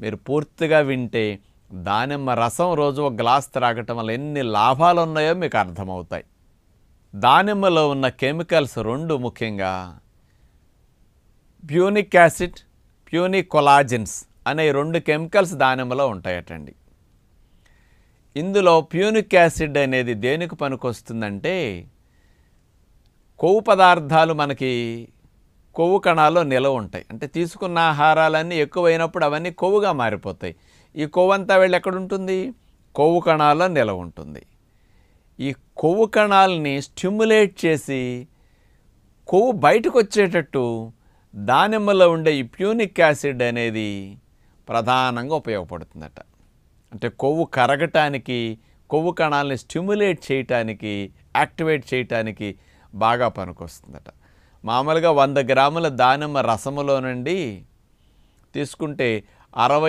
మీరు పూర్తిగా వింటే దానిమ్మ రసం రోజు ఒక గ్లాస్ త్రాగటం వల్ల ఎన్ని లాభాలు ఉన్నాయో మీకు అర్థమవుతాయి. దానిమ్మలో ఉన్న కెమికల్స్ 2 ముఖ్యంగా ప్యూనిక్ యాసిడ్, ప్యూనికొలాజిన్స్ అనే 2 కెమికల్స్ దానిమ్మలో ఉంటాయటండి. ఇందులో ప్యూనిక్ యాసిడ్ అనేది దేనికి పనికొస్తుందంటే కొవ్వు పదార్థాలు మనకి కొవ్వు కణాల్లో నిలవ ఉంటాయి. అంటే తీసుకున్న ఆహారాలన్నీ ఎక్కువైనప్పుడు అవన్నీ కొవ్వుగా మారిపోతాయి. ఈ కొవ్వంతా వెళ్ళి ఎక్కడుంటుంది? కొవ్వు కణాల్లో నిలవ ఉంటుంది. ఈ కొవ్వు కణాలని స్టిమ్యులేట్ చేసి కొవ్వు బయటకు వచ్చేటట్టు దానిమ్మలో ఉండే ఈ ప్యూనిక్ యాసిడ్ అనేది ప్రధానంగా ఉపయోగపడుతుందట. అంటే కొవ్వు కరగటానికి, కొవ్వు కణాలని స్టిమ్యులేట్ చేయటానికి, యాక్టివేట్ చేయటానికి బాగా పనికొస్తుందట. మామూలుగా 100 గ్రాముల దానిమ్మ రసములో నుండి తీసుకుంటే 60